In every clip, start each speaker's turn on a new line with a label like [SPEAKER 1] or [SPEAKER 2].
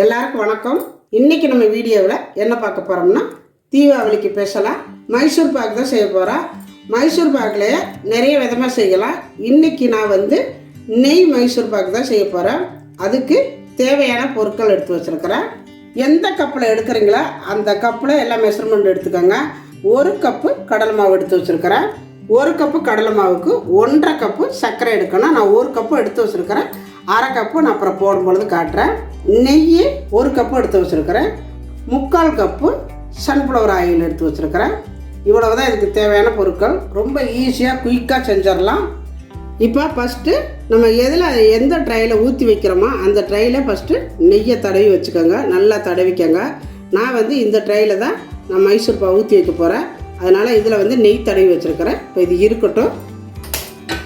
[SPEAKER 1] எல்லாருக்கும் வணக்கம். இன்றைக்கி நம்ம வீடியோவில் என்ன பார்க்க போகிறோம்னா, தீபாவளிக்கு ஸ்பெஷலாக மைசூர் பாக் தான் செய்ய போகிறோம். மைசூர் பாக்லேயே நிறைய விதமாக செய்யலாம். இன்றைக்கி நான் நெய் மைசூர் பாக் தான் செய்ய போகிறேன். அதுக்கு தேவையான பொருட்கள் எடுத்து வச்சுருக்கிறேன். எந்த கப்பில் எடுக்கிறீங்களோ அந்த கப்பில் எல்லாம் மெஷர்மெண்ட் எடுத்துக்கோங்க. 1 கப்பு கடலை மாவு எடுத்து வச்சுருக்கிறேன். 1 கப்பு கடலை மாவுக்கு 1.5 கப்பு சர்க்கரை எடுக்கணும். நான் 1 கப்பு எடுத்து வச்சுருக்கிறேன். 1/2 கப்பு நான் அப்புறம் போடும்பொழுது காட்டுறேன். நெய் 1 கப்பு எடுத்து வச்சுருக்கிறேன். 3/4 கப்பு சன்ஃப்ளவர் ஆயில் எடுத்து வச்சுருக்கிறேன். இவ்வளவு தான் இதுக்கு தேவையான பொருட்கள். ரொம்ப ஈஸியாக குயிக்காக செஞ்சிடலாம். இப்போ ஃபஸ்ட்டு நம்ம எந்த ட்ரையில் ஊற்றி வைக்கிறோமோ அந்த ட்ரையில் ஃபஸ்ட்டு நெய்யை தடவி வச்சுக்கோங்க. நல்லா தடவிக்கோங்க. நான் இந்த ட்ரையில் தான் நான் மைசூர் பாக் ஊற்றி வைக்க போகிறேன். அதனால் இதில் நெய் தடவி வச்சுருக்கிறேன். இப்போ இது இருக்கட்டும்.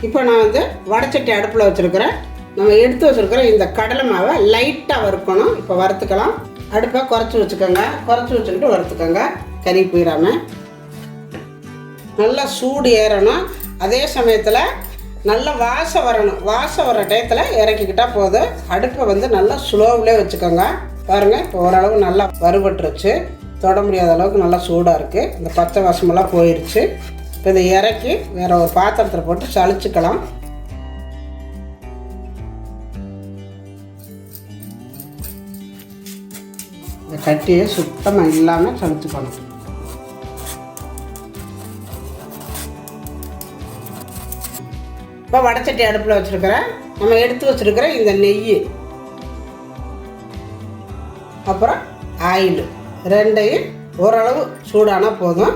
[SPEAKER 1] இப்போ நான் வடைச்சட்டி அடுப்பில் வச்சுருக்கிறேன். நம்ம எடுத்து வச்சுருக்கிற இந்த கடலை மாவை லைட்டாக வறுக்கணும். இப்போ வறுத்துக்கலாம். அடுப்பை குறைச்சி வச்சுக்கோங்க. குறைச்சி வச்சுக்கிட்டு வறுத்துக்கோங்க, கறி போயிடாமல். நல்லா சூடு ஏறணும். அதே சமயத்தில் நல்ல வாசம் வரணும். வாசம் வர டயத்தில் இறக்கிக்கிட்டால் போதும். அடுப்பை நல்லா ஸ்லோவிலே வச்சுக்கோங்க. பாருங்கள், இப்போ ஓரளவு நல்லா வறுபட்டுருச்சு. தொட முடியாத அளவுக்கு நல்லா சூடாக இருக்குது. இந்த பச்சை வாசமெல்லாம் போயிடுச்சு. இப்போ இதை இறக்கி வேறு ஒரு பாத்திரத்தில் போட்டு சளிச்சுக்கலாம். இந்த கட்டியை சுத்தமாக இல்லாமல் சளிச்சுக்கணும். இப்போ வடைச்சட்டி அடுப்பில் வச்சுருக்கிறேன். நம்ம எடுத்து வச்சுருக்கிற இந்த நெய், அப்புறம் ஆயில் ரெண்டையும் ஓரளவு சூடானால் போதும்.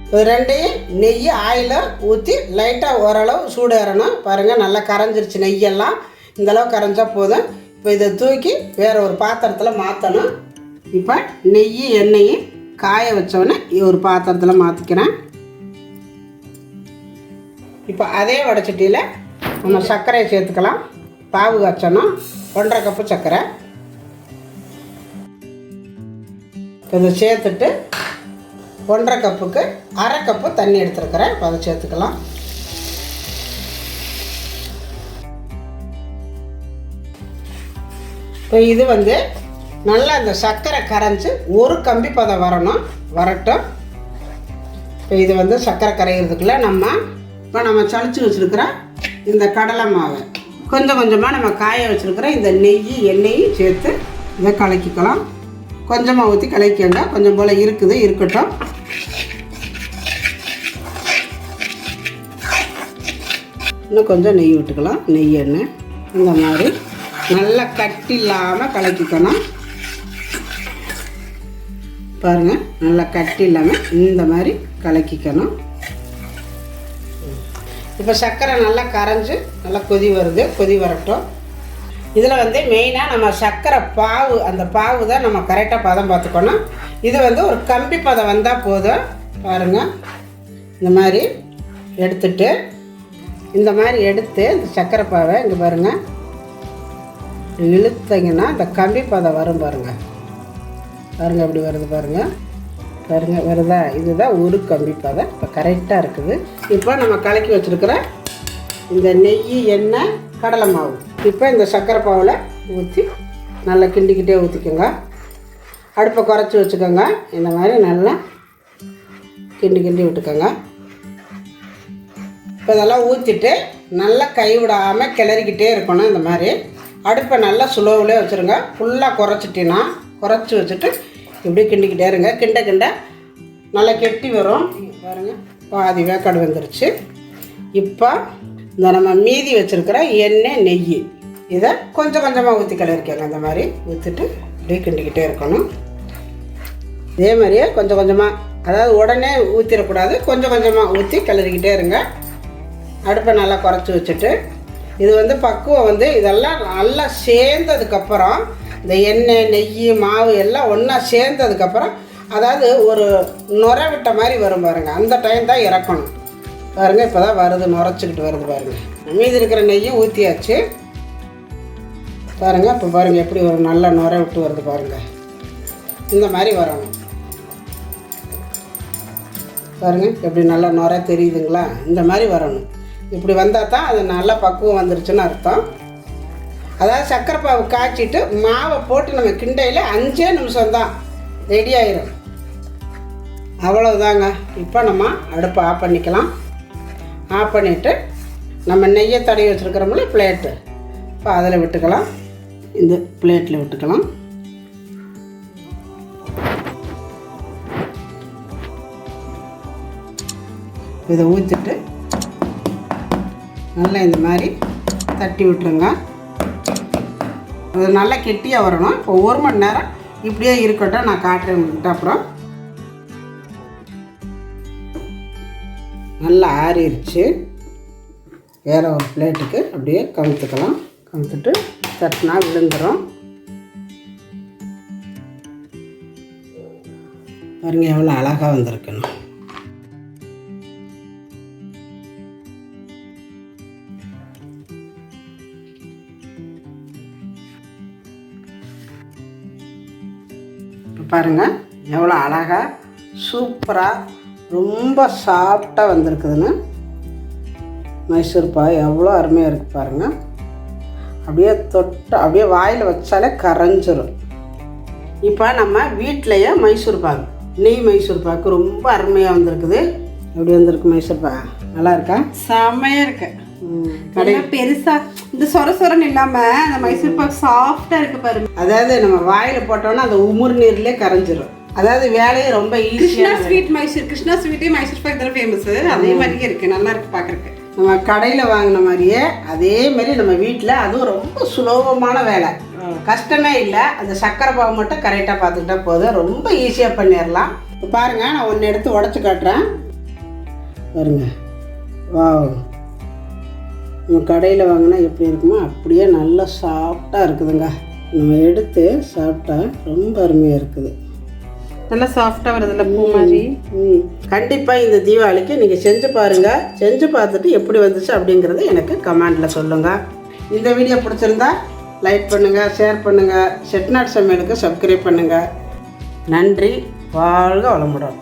[SPEAKER 1] இது ரெண்டையும் நெய் ஆயிலை ஊற்றி லைட்டாக ஓரளவு சூடு ஏறணும். பாருங்கள், நல்லா கரைஞ்சிருச்சு. நெய்யெல்லாம் இந்தளவு கரைஞ்சால் போதும். இப்போ இதை தூக்கி வேறு ஒரு பாத்திரத்தில் மாற்றணும். இப்போ நெய் எண்ணெயும் காய வச்சோடனே ஒரு பாத்திரத்தில் மாற்றிக்கிறேன். இப்போ அதே வடைச்சட்டியில் நம்ம சர்க்கரையை சேர்த்துக்கலாம். பாவு காய்ச்சணும். 1.5 கப்பு சர்க்கரை இதை சேர்த்துட்டு 1.5 கப்புக்கு 1/2 கப்பு தண்ணி எடுத்துருக்கிறேன். இப்போ அதை சேர்த்துக்கலாம். இப்போ இது நல்லா இந்த சர்க்கரை கரைஞ்சி ஒரு கம்பி பதம் வரட்டும். இப்போ இது சர்க்கரை கரைகிறதுக்குள்ளே நம்ம சளிச்சு வச்சுருக்கிற இந்த கடலை மாவை கொஞ்சம் கொஞ்சமாக நம்ம காய வச்சுருக்கிற இந்த நெய் எண்ணெயும் சேர்த்து இதை கலக்கிக்கலாம். கொஞ்சமாக ஊற்றி கலக்கிக்கோங்க. கொஞ்சம் போல் இருக்கட்டும். இன்னும் கொஞ்சம் நெய் விட்டுக்கலாம். நெய் எண்ணெய் இந்த மாதிரி நல்லா கட்டி இல்லாமல் கலக்கிக்கணும். பாருங்கள், நல்லா கட்டி இல்லாமல் இந்த மாதிரி கலக்கிக்கணும். இப்போ சர்க்கரை நல்லா கரைஞ்சி நல்லா கொதி வருது. கொதி வரட்டும். இதில் மெயினாக நம்ம சர்க்கரை பாவு, அந்த பாவு தான் நம்ம கரெக்டாக பதம் பார்த்துக்கணும். இது ஒரு கம்பி பதம் வந்தால் போதும். பாருங்கள், இந்த மாதிரி எடுத்துட்டு இந்த மாதிரி எடுத்து இந்த சர்க்கரை பாவை இங்கே பாருங்கள் இழுத்தீங்கன்னா இந்த கம்பி பதம் வரும். பாருங்கள் எப்படி வருது. பாருங்கள் வருதா? இதுதான் ஒரு கம்பி பதம். இப்போ கரெக்டாக இருக்குது. இப்போ நம்ம கலக்கி வச்சுருக்கிற இந்த நெய் எண்ணெய் கடலை மாவு இப்போ இந்த சர்க்கரை பாவில் ஊற்றி நல்லா கிண்டிக்கிட்டே ஊற்றிக்கோங்க. அடுப்பை குறைச்சி வச்சுக்கோங்க. இந்த மாதிரி நல்லா கிண்டி விட்டுக்கோங்க. இப்போ இதெல்லாம் ஊற்றிட்டு நல்லா கைவிடாமல் கிளறிக்கிட்டே இருக்கணும். இந்த மாதிரி அடுப்பை நல்லா ஸ்லோவிலே வச்சுருங்க. ஃபுல்லாக குறைச்சி வச்சுட்டு இப்படி கிண்டிக்கிட்டே இருங்க. கிண்ட நல்லா கெட்டி வரும். பாருங்கள், பாதி வேக்காடு வந்துருச்சு. இப்போ இந்த நம்ம மீதி வச்சுருக்கிற எண்ணெய் நெய் இதை கொஞ்சம் கொஞ்சமாக ஊற்றி கிளறிக்கோங்க. அந்த மாதிரி ஊற்றிட்டு இப்படியே கிண்டிக்கிட்டே இருக்கணும். இதே மாதிரியே கொஞ்சம் கொஞ்சமாக, அதாவது உடனே ஊற்றிடக்கூடாது. கொஞ்சம் கொஞ்சமாக ஊற்றி கிளறிக்கிட்டே இருங்க. அடுப்பை நல்லா குறைச்சி வச்சுட்டு இது பக்குவம் இதெல்லாம் நல்லா சேர்ந்ததுக்கப்புறம் இந்த எண்ணெய் நெய் மாவு எல்லாம் ஒன்றா சேர்ந்ததுக்கப்புறம், அதாவது ஒரு நுரை விட்ட மாதிரி வரும் பாருங்கள். அந்த டைம் தான் இறக்கணும். பாருங்கள், இப்போ தான் வருது, நுரைச்சிக்கிட்டு வருது. பாருங்கள், மீதி இருக்கிற நெய்யும் ஊற்றியாச்சு. பாருங்கள், இப்போ பாருங்கள் எப்படி ஒரு நல்ல நுரை விட்டு வருது. பாருங்கள், இந்த மாதிரி வரணும். பாருங்கள் எப்படி நல்லா நுரை தெரியுதுங்களா? இந்த மாதிரி வரணும். இப்படி வந்தால் தான் அது நல்லா பக்குவம் வந்துருச்சுன்னு அர்த்தம். அதாவது சர்க்கரை பாவு காய்ச்சிட்டு மாவை போட்டு நம்ம கிண்டையில் 5 நிமிஷம் தான் ரெடி ஆயிரும். அவ்வளோதாங்க. இப்போ நம்ம அடுப்பை ஆஃப் பண்ணிக்கலாம். ஆஃப் பண்ணிவிட்டு நம்ம நெய்யை தடவி வச்சுருக்கிறோம்ல பிளேட்டு, இப்போ அதில் விட்டுக்கலாம். இந்த பிளேட்டில் விட்டுக்கலாம். இதை ஊற்றிட்டு நல்லா இந்த மாதிரி தட்டி விட்டுருங்க. அது நல்லா கெட்டியாக வரணும். இப்போ 1 மணி நேரம் இப்படியே இருக்கட்டும், நான் காட்டுறேன் உங்கள்கிட்ட. அப்புறம் நல்லா ஆறிடுச்சு. வேறு ஒரு பிளேட்டுக்கு அப்படியே கவுத்துக்கலாம். கவுத்துட்டு தட்டினா விழுந்துடும். பாருங்கள் எவ்வளோ அழகாக வந்திருக்குன்னு. பாருங்கள் எவ்வளோ அழகாக சூப்பராக ரொம்ப சாஃப்டாக வந்திருக்குதுன்னு. மைசூர் பாக் எவ்வளோ அருமையாக இருக்குது பாருங்கள். அப்படியே தொட்டு அப்படியே வாயில் வச்சாலே கரைஞ்சிரும். இப்போ நம்ம வீட்டிலையே மைசூர் பாக், நெய் மைசூர் பாக்கு ரொம்ப அருமையாக வந்திருக்குது. எப்படி வந்திருக்கு மைசூர் பாக்? நல்லா இருக்கா?
[SPEAKER 2] செம்மையாக இருக்கு. கடையில் பெருசாக இந்த சொரன்னு இல்லாமல் அந்த மைசூர் பாக் சாஃப்டாக இருக்குது பாருங்க.
[SPEAKER 1] அதாவது நம்ம வாயில் போட்டோன்னா அந்த உமுர் நீர்லேயே கரைஞ்சிரும். அதாவது வேலையை ரொம்ப ஈஸியாக.
[SPEAKER 2] கிருஷ்ணா ஸ்வீட்டே மைசூர் பாக் தானே ஃபேமஸ், அதே மாதிரியே இருக்குது. நல்லா இருக்குது பார்க்குறக்கு.
[SPEAKER 1] நம்ம கடையில் வாங்கின மாதிரியே அதே மாதிரி நம்ம வீட்டில், அதுவும் ரொம்ப சுலபமான வேலை, கஷ்டமே இல்லை. அந்த சர்க்கரை பாவு மட்டும் கரெக்டாக பார்த்துக்கிட்டா போதும், ரொம்ப ஈஸியாக பண்ணிடலாம். இப்போ பாருங்கள், நான் ஒன்று எடுத்து உடச்சி காட்டுறேன் பாருங்க. வா, நம்ம கடையில் வாங்கினா எப்படி இருக்குமோ அப்படியே நல்லா சாஃப்டாக இருக்குதுங்க. நம்ம எடுத்து சாப்பிட்டா ரொம்ப அருமையாக இருக்குது.
[SPEAKER 2] நல்லா சாஃப்டாக வருதுல்ல, பூ மாதிரி.
[SPEAKER 1] கண்டிப்பாக இந்த தீபாவளிக்கு நீங்கள் செஞ்சு பாருங்கள். செஞ்சு பார்த்துட்டு எப்படி வந்துச்சு அப்படிங்கிறத எனக்கு கமெண்டில் சொல்லுங்கள். இந்த வீடியோ பிடிச்சிருந்தா லைக் பண்ணுங்கள், ஷேர் பண்ணுங்கள், செட்டிநாடு சமையலுக்கு சப்ஸ்கிரைப் பண்ணுங்கள். நன்றி. வாழ்க வளமுடன்.